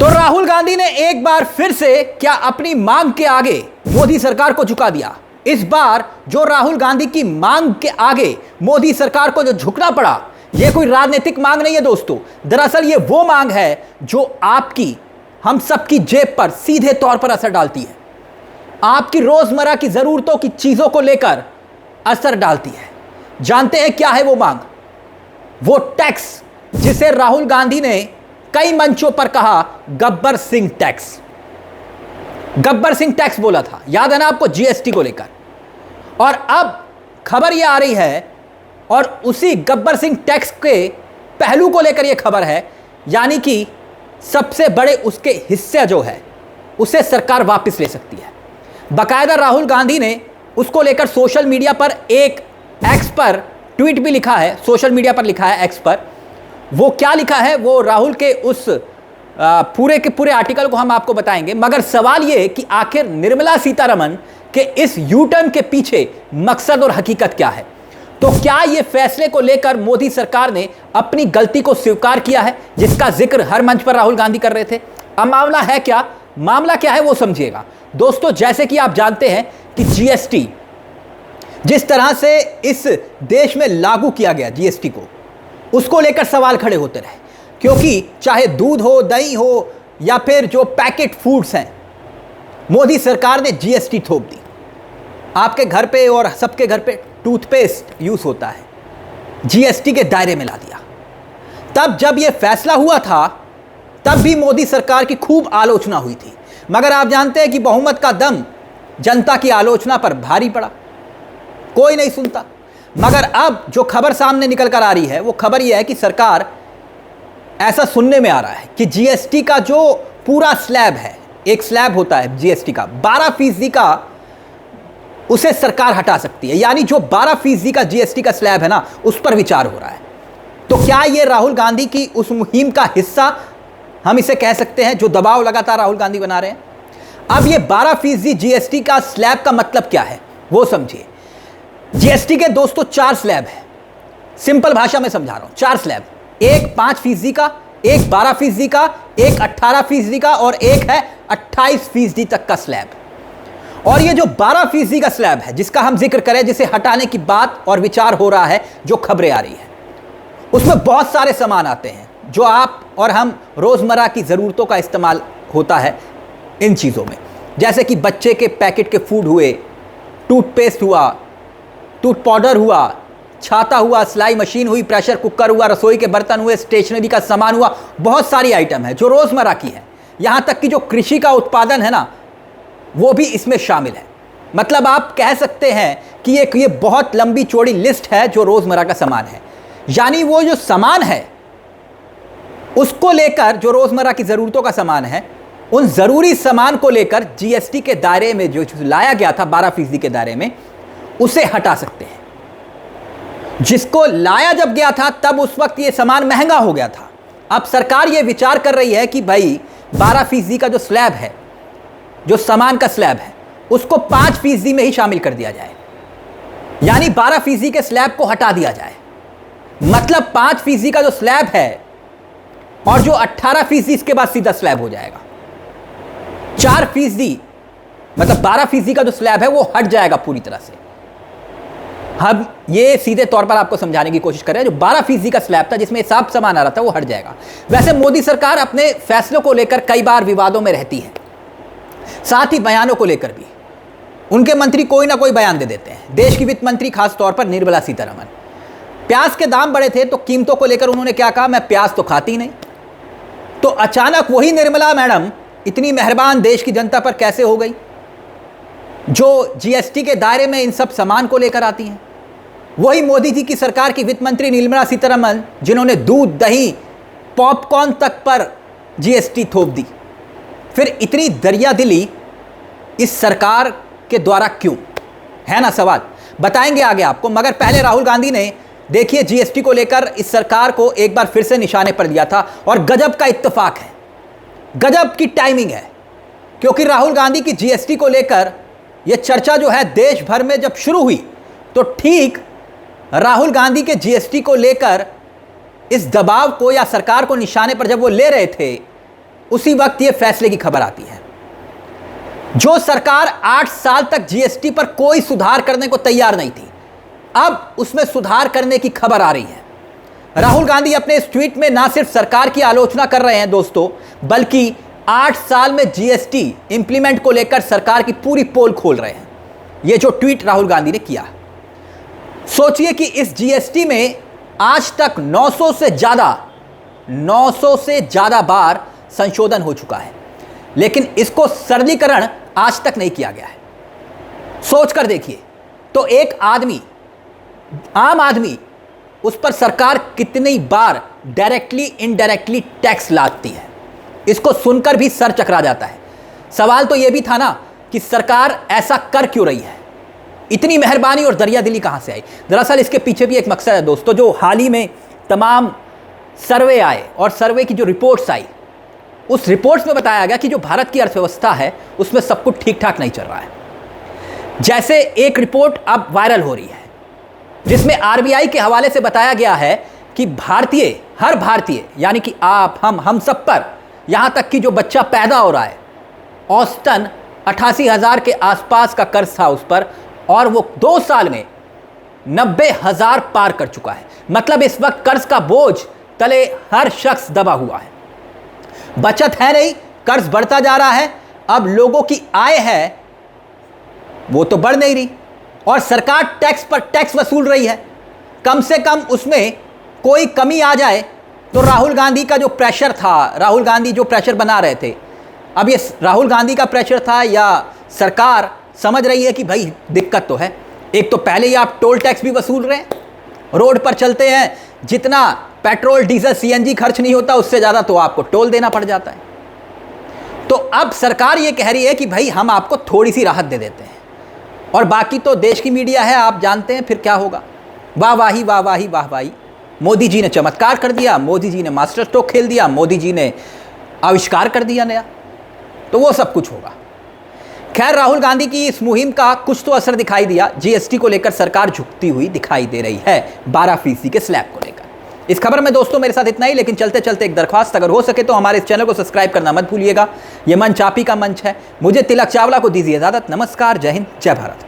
तो राहुल गांधी ने एक बार फिर से क्या अपनी मांग के आगे मोदी सरकार को झुका दिया। इस बार जो राहुल गांधी की मांग के आगे मोदी सरकार को जो झुकना पड़ा, यह कोई राजनीतिक मांग नहीं है दोस्तों। दरअसल यह वो मांग है जो आपकी, हम सबकी जेब पर सीधे तौर पर असर डालती है, आपकी रोजमर्रा की जरूरतों की चीजों को लेकर असर डालती है। जानते हैं क्या है वो मांग? वो टैक्स जिसे राहुल गांधी ने कई मंचों पर कहा गब्बर सिंह टैक्स। गब्बर सिंह टैक्स बोला था, याद है ना आपको, जीएसटी को लेकर। और अब खबर यह आ रही है, और उसी गब्बर सिंह टैक्स के पहलू को लेकर यह खबर है, यानी कि सबसे बड़े उसके हिस्से जो है उसे सरकार वापस ले सकती है। बाकायदा राहुल गांधी ने उसको लेकर सोशल मीडिया पर एक एक्स पर ट्वीट भी लिखा है, सोशल मीडिया पर लिखा है एक्स पर। वो क्या लिखा है वो राहुल के उस पूरे के पूरे आर्टिकल को हम आपको बताएंगे। मगर सवाल ये कि आखिर निर्मला सीतारमण के इस यू टर्न के पीछे मकसद और हकीकत क्या है। तो क्या ये फैसले को लेकर मोदी सरकार ने अपनी गलती को स्वीकार किया है, जिसका जिक्र हर मंच पर राहुल गांधी कर रहे थे? अब मामला है क्या, मामला क्या है वो समझिएगा दोस्तों। जैसे कि आप जानते हैं कि जीएसटी जिस तरह से इस देश में लागू किया गया जीएसटी को, उसको लेकर सवाल खड़े होते रहे, क्योंकि चाहे दूध हो, दही हो या फिर जो पैकेट फूड्स हैं, मोदी सरकार ने जीएसटी थोप दी। आपके घर पे और सबके घर पे टूथपेस्ट यूज होता है, जीएसटी के दायरे में ला दिया। तब जब यह फैसला हुआ था तब भी मोदी सरकार की खूब आलोचना हुई थी, मगर आप जानते हैं कि बहुमत का दम जनता की आलोचना पर भारी पड़ा, कोई नहीं सुनता। मगर अब जो खबर सामने निकल कर आ रही है वो खबर यह है कि सरकार, ऐसा सुनने में आ रहा है कि जीएसटी का जो पूरा स्लैब है, एक स्लैब होता है जीएसटी का 12% का, उसे सरकार हटा सकती है। यानी जो 12% का जीएसटी का स्लैब है ना, उस पर विचार हो रहा है। तो क्या यह राहुल गांधी की उस मुहिम का हिस्सा हम इसे कह सकते हैं, जो दबाव लगातार राहुल गांधी बना रहे हैं? अब यह 12% जीएसटी का स्लैब का मतलब क्या है वो समझिए। जीएसटी के दोस्तों 4 स्लैब है, सिंपल भाषा में समझा रहा हूं। 4 स्लैब, एक 5% का, एक 12% का, एक 18% का और एक है 28% तक का स्लैब। और ये जो 12% का स्लैब है जिसका हम जिक्र करें, जिसे हटाने की बात और विचार हो रहा है, जो खबरें आ रही है, उसमें बहुत सारे सामान आते हैं जो आप और हम रोजमर्रा की जरूरतों का इस्तेमाल होता है इन चीजों में, जैसे कि बच्चे के पैकेट के फूड हुए, टूथपेस्ट हुआ, टूथ पाउडर हुआ, छाता हुआ, सिलाई मशीन हुई, प्रेशर कुकर हुआ, रसोई के बर्तन हुए, स्टेशनरी का सामान हुआ। बहुत सारी आइटम है जो रोजमर्रा की है। यहां तक कि जो कृषि का उत्पादन है ना, वो भी इसमें शामिल है। मतलब आप कह सकते हैं कि ये बहुत लंबी चौड़ी लिस्ट है जो रोजमर्रा का सामान है। यानी वो जो सामान है उसको लेकर, जो रोजमर्रा की जरूरतों का सामान है, उन जरूरी सामान को लेकर जीएसटी के दायरे में जो लाया गया था 12% के दायरे में, उसे हटा सकते हैं। जिसको लाया जब गया था तब उस वक्त ये सामान महंगा हो गया था। अब सरकार ये विचार कर रही है कि भाई 12% का जो स्लैब है, जो सामान का स्लैब है, उसको 5% में ही शामिल कर दिया जाए। यानी 12% के स्लैब को हटा दिया जाए। मतलब 5% का जो स्लैब है और जो 18% इसके बाद सीधा स्लैब हो जाएगा। 4%, मतलब 12% का जो स्लैब है वो हट जाएगा पूरी तरह से। हम ये सीधे तौर पर आपको समझाने की कोशिश कर रहे हैं। जो 12% का स्लैब था जिसमें सब सामान आ रहा था वो हट जाएगा। वैसे मोदी सरकार अपने फैसलों को लेकर कई बार विवादों में रहती है, साथ ही बयानों को लेकर भी उनके मंत्री कोई ना कोई बयान दे देते हैं। देश की वित्त मंत्री खास तौर पर निर्मला सीतारमण, प्याज के दाम बढ़े थे तो कीमतों को लेकर उन्होंने क्या कहा, मैं प्याज तो खाती नहीं। तो अचानक वही निर्मला मैडम इतनी मेहरबान देश की जनता पर कैसे हो गई, जो जीएसटी के दायरे में इन सब सामान को लेकर आती हैं? वही मोदी जी की सरकार की वित्त मंत्री निर्मला सीतारमण, जिन्होंने दूध, दही, पॉपकॉर्न तक पर जीएसटी थोप दी। फिर इतनी दरियादिली इस सरकार के द्वारा क्यों, है ना सवाल? बताएंगे आगे आपको। मगर पहले राहुल गांधी ने देखिए जीएसटी को लेकर इस सरकार को एक बार फिर से निशाने पर लिया था, और गजब का इत्तेफाक है, गजब की टाइमिंग है। क्योंकि राहुल गांधी की जीएसटी को लेकर यह चर्चा जो है देश भर में जब शुरू हुई, तो ठीक राहुल गांधी के जीएसटी को लेकर इस दबाव को या सरकार को निशाने पर जब वो ले रहे थे, उसी वक्त ये फैसले की खबर आती है। जो सरकार 8 साल तक जीएसटी पर कोई सुधार करने को तैयार नहीं थी, अब उसमें सुधार करने की खबर आ रही है। राहुल गांधी अपने इस ट्वीट में ना सिर्फ सरकार की आलोचना कर रहे हैं दोस्तों, बल्कि 8 साल में जीएसटी इंप्लीमेंट को लेकर सरकार की पूरी पोल खोल रहे हैं। यह जो ट्वीट राहुल गांधी ने किया, सोचिए कि इस जीएसटी में आज तक 900 से ज्यादा बार संशोधन हो चुका है, लेकिन इसको सरलीकरण आज तक नहीं किया गया है। सोचकर देखिए तो एक आम आदमी उस पर सरकार कितनी बार डायरेक्टली इनडायरेक्टली टैक्स लादती है, इसको सुनकर भी सर चकरा जाता है। सवाल तो यह भी था ना कि सरकार ऐसा कर क्यों रही है, इतनी मेहरबानी और दरियादिली कहां से आई। दरअसल इसके पीछे भी एक मकसद है दोस्तों। जो हाल ही में तमाम सर्वे आए और सर्वे की जो रिपोर्ट्स आई, उस रिपोर्ट्स में बताया गया कि जो भारत की अर्थव्यवस्था है उसमें सब कुछ ठीक ठाक नहीं चल रहा है। जैसे एक रिपोर्ट अब वायरल हो रही है जिसमें आरबीआई के हवाले से बताया गया है कि हर भारतीय यानी कि आप, हम सब पर, यहां तक कि जो बच्चा पैदा हो रहा है, औसतन 88,000 के आसपास का कर्ज था उस पर, और वो 2 साल में 90,000 पार कर चुका है। मतलब इस वक्त कर्ज का बोझ तले हर शख्स दबा हुआ है। बचत है नहीं, कर्ज बढ़ता जा रहा है। अब लोगों की आय है वो तो बढ़ नहीं रही, और सरकार टैक्स पर टैक्स वसूल रही है। कम से कम उसमें कोई कमी आ जाए तो राहुल गांधी का जो प्रेशर था, राहुल गांधी जो प्रेशर बना रहे थे, अब ये राहुल गांधी का प्रेशर था या सरकार समझ रही है कि भाई दिक्कत तो है। एक तो पहले ही आप टोल टैक्स भी वसूल रहे हैं, रोड पर चलते हैं जितना पेट्रोल डीजल सीएनजी खर्च नहीं होता उससे ज़्यादा तो आपको टोल देना पड़ जाता है। तो अब सरकार ये कह रही है कि भाई हम आपको थोड़ी सी राहत दे देते हैं, और बाकी तो देश की मीडिया है, आप जानते हैं फिर क्या होगा। वाह वाही वाह वाही वाह वाही, मोदी जी ने चमत्कार कर दिया, मोदी जी ने मास्टर स्ट्रोक खेल दिया, मोदी जी ने आविष्कार कर दिया नया, तो वो सब कुछ होगा। खैर, राहुल गांधी की इस मुहिम का कुछ तो असर दिखाई दिया। जीएसटी को लेकर सरकार झुकती हुई दिखाई दे रही है 12% के स्लैब को लेकर। इस खबर में दोस्तों मेरे साथ इतना ही, लेकिन चलते चलते एक दरख्वास्त, अगर हो सके तो हमारे इस चैनल को सब्सक्राइब करना मत भूलिएगा। यह मंच आप ही का मंच है। मुझे तिलक चावला को दीजिए इजाजत। नमस्कार, जय हिंद, जय भारत।